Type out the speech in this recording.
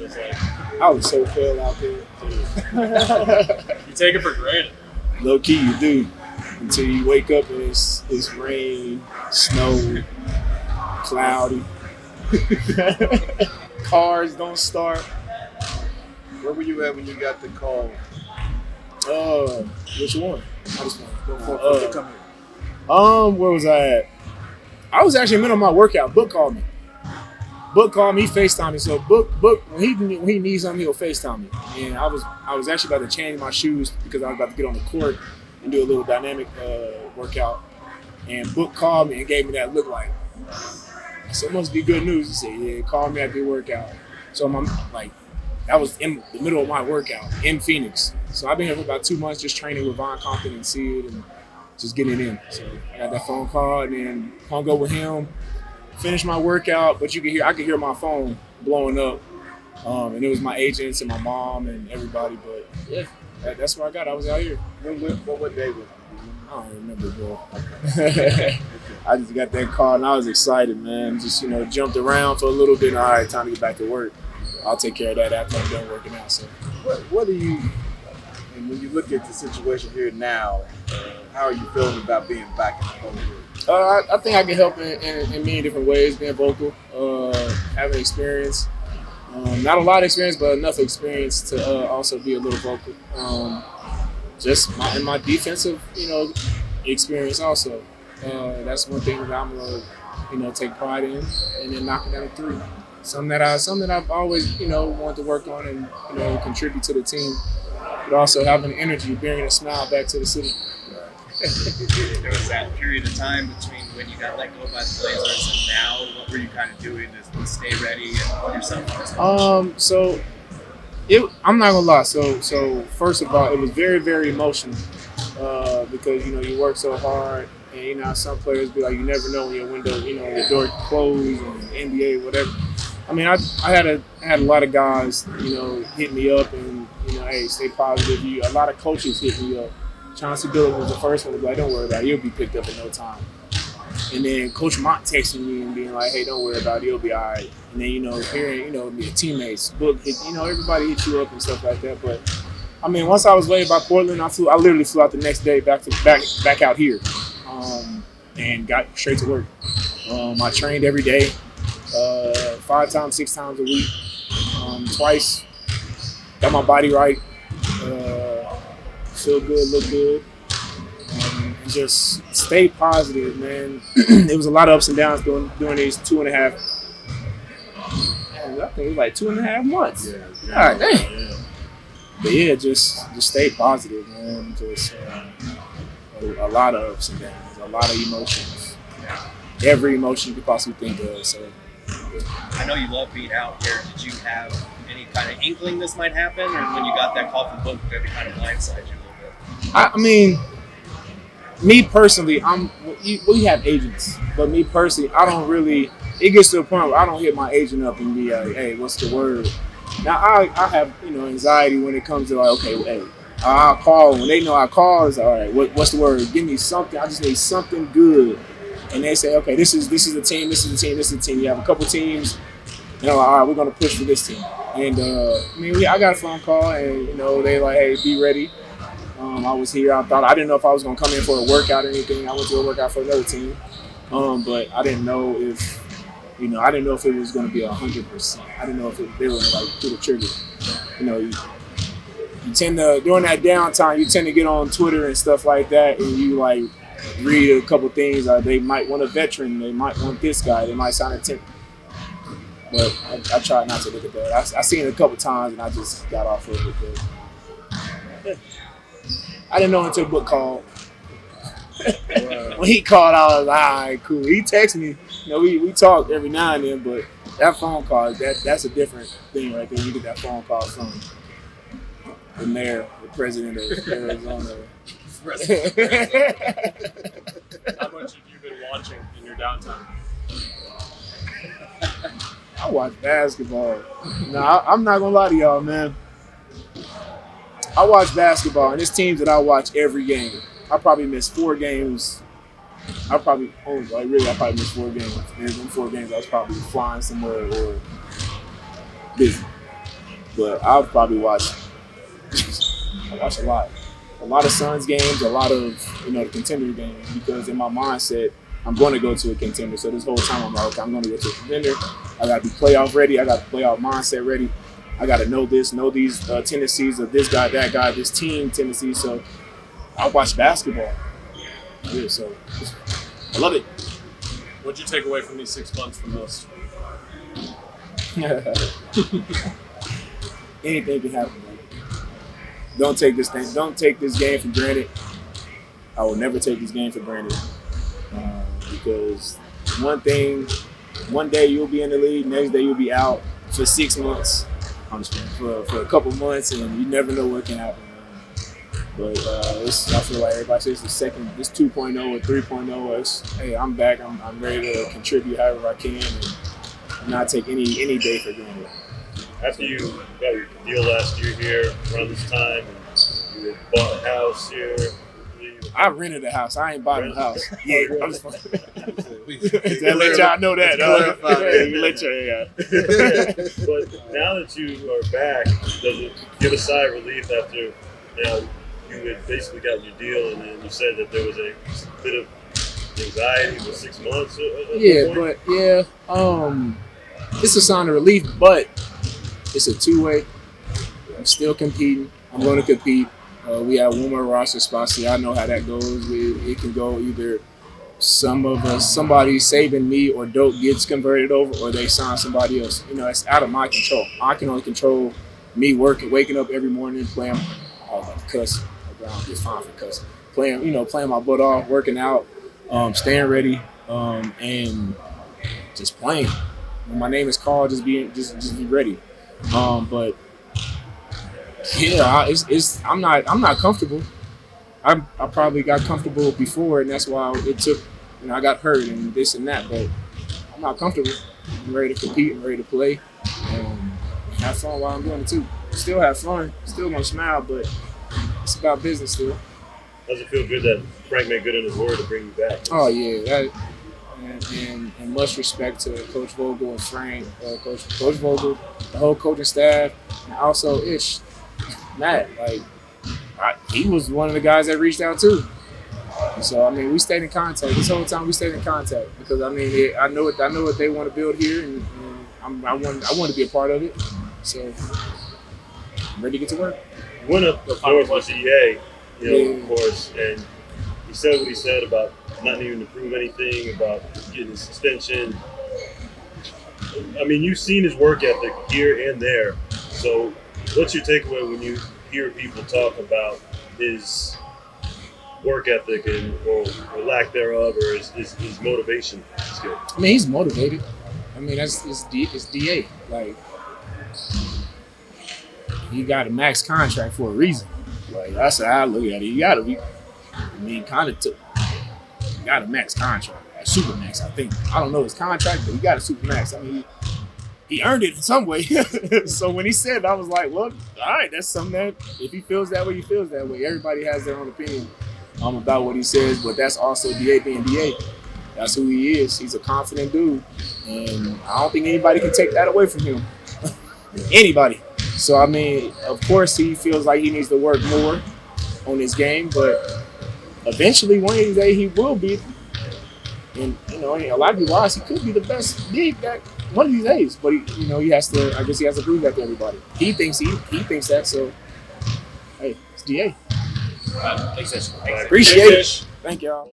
was like? I was so pale out there. You take it for granted. Low key, you do. Until you wake up and it's rain, snow, cloudy. Cars don't start. Where were you at when you got the call? Which one? I just want to come here. Where was I at? I was actually in the middle of my workout. Book called me. He FaceTimed me. So Book when he needs something, he'll FaceTime me. And I was actually about to change my shoes because I was about to get on the court and do a little dynamic workout. And Book called me and gave me that look like, so it must be good news. He said, yeah, call me after your workout. So I'm like, that was in the middle of my workout in Phoenix. So I've been here for about 2 months just training with Von Compton and Sigh and just getting it in. So I got that phone call and then hung up with him, finished my workout, but I could hear my phone blowing up. And it was my agents and my mom and everybody. But yeah, that's where I got. I was out here. What day was it? I don't remember, bro. I just got that call and I was excited, man. Just, jumped around for a little bit. All right, time to get back to work. I'll take care of that after I'm done working out. So, what do you, and when you look at the situation here now, how are you feeling about being back in the Vogel? I think I can help in many different ways, being vocal, having experience. Not a lot of experience, but enough experience to also be a little vocal. Just my defensive, experience also. That's one thing that I'm gonna, take pride in, and then knocking down a three. Something that I've always, wanted to work on and contribute to the team, but also having energy, bringing a smile back to the city. There was that period of time between when you got let go by the Blazers and now. What were you kind of doing to stay ready and put yourself on? I'm not gonna lie. So first of all, it was very, very emotional because you work so hard, and some players be like, you never know when your window, your door closed, and NBA, whatever. I mean, I had a lot of guys, hit me up and hey, stay positive. A lot of coaches hit me up. Chauncey Billups was the first one to be like, don't worry about it, you'll be picked up in no time. And then Coach Mott texting me and being like, hey, don't worry about it, you'll be all right. And then, hearing, your teammates, Book, everybody hit you up and stuff like that. But, I mean, once I was waived by Portland, I literally flew out the next day back out here and got straight to work. I trained every day, 5 times, 6 times a week, twice. Got my body right. Feel good, look good, and just stay positive, man. It was a lot of ups and downs during these 2.5. I think it was like 2.5 months. Yeah. All right, dang. Yeah. But yeah, just stay positive, man. Just a lot of ups and downs, a lot of emotions. Every emotion you could possibly think of. So. I know you love being out here. Did you have any kind of inkling this might happen, or when you got that call from Book, did it kind of blindside you? I mean, me personally, we have agents, but me personally, I don't really. It gets to a point where I don't hit my agent up and be like, "Hey, what's the word?" Now I have anxiety when it comes to like, okay, hey, I'll call when they know I call. It's all right. What's the word? Give me something. I just need something good. And they say, okay, this is the team. This is the team. This is the team. You have a couple teams. Like, all right, we're gonna push for this team. And I got a phone call, and they like, hey, be ready. I was here. I didn't know if I was gonna come in for a workout or anything. I went to a workout for another team, but I didn't know if it was gonna be 100%. I didn't know if they were gonna like pull the trigger. You tend to during that downtime, you tend to get on Twitter and stuff like that, and you like read a couple things. They might want a veteran. They might want this guy. They might sign a 10. But I tried not to look at that. I seen it a couple times, and I just got off of it. But, I didn't know until Book called. When he called, I was like, all right, cool. He texted me. We talk every now and then, but that phone call, that's a different thing right there. You get that phone call from the mayor, the president of Arizona. How much have you been watching in your downtime? I watch basketball. Nah, I'm not going to lie to y'all, man. I watch basketball, and there's teams that I watch every game. I probably miss 4 games. I probably missed 4 games. And in 4 games, I was probably flying somewhere or busy. but I'll probably watch. I watch a lot of Suns games, a lot of the contender games because in my mindset I'm going to go to a contender. So this whole time I'm like, okay, I'm going to go to a contender. I got to be playoff ready. I got the playoff mindset ready. I got to know these tendencies of this guy, that guy, this team tendencies. So I watch basketball. Yeah, so I love it. What'd you take away from these 6 months from this? Anything can happen. Man. Don't take this game for granted. I will never take this game for granted because one day you'll be in the league, next day you'll be out for 6 months. I'm just kidding, for a couple months, and you never know what can happen. But I feel like everybody says this 2.0 or 3.0. Hey, I'm back. I'm ready to contribute however I can and not take any day for granted. After you got your deal last year here around this time, and you had bought a house here. I rented a house. I ain't bought a house. Yeah, I'm just fucking. Let y'all know that. Let y'all. But now that you are back, does it give a sigh of relief after you had basically got your deal, and then you said that there was a bit of anxiety for 6 months? It's a sign of relief, but it's a two-way. I'm still competing. I'm going to compete. We have one more roster spot, so I know how that goes. It can go either somebody saving me or dope gets converted over, or they sign somebody else. It's out of my control. I can only control me waking up every morning, playing. Cuss. I get fine for cussing. Playing my butt off, working out, staying ready, and just playing. When my name is called, just be ready. But yeah, I'm not comfortable. I probably got comfortable before, and that's why it took. I got hurt and this and that, but I'm not comfortable. I'm ready to compete. I'm ready to play, and have fun while I'm doing it too. Still have fun. Still gonna smile, but it's about business still. Does it feel good that Frank made good on his word to bring you back? Oh yeah, and much respect to Coach Vogel and Frank, Coach Vogel, the whole coaching staff, and also Ish, Matt. He was one of the guys that reached out too. So we stayed in contact. This whole time we stayed in contact because I know what they want to build here, and I want to be a part of it. So I'm ready to get to work. Went up north with DA, of course, and he said what he said about not needing to prove anything, about getting a suspension. You've seen his work ethic here and there. So what's your takeaway when you hear people talk about his work ethic or lack thereof, or his motivation skill? He's motivated. That's DA. He got a max contract for a reason. That's how I look at it. You gotta be. You got a max contract, a super max. I think. I don't know his contract, but he got a super max. He earned it in some way. So when he said it, I was like, well, all right, that's something that if he feels that way, he feels that way. Everybody has their own opinion about what he says, but that's also DA being DA. That's who he is. He's a confident dude, and I don't think anybody can take that away from him. Anybody. So, of course, he feels like he needs to work more on his game, but eventually, one of these days, he will be. And, a lot of people ask, he could be the best big back one of these days. But, he has to prove that to everybody. He thinks that, so, hey, it's DA. Thanks, Ish. Appreciate it. Thank y'all.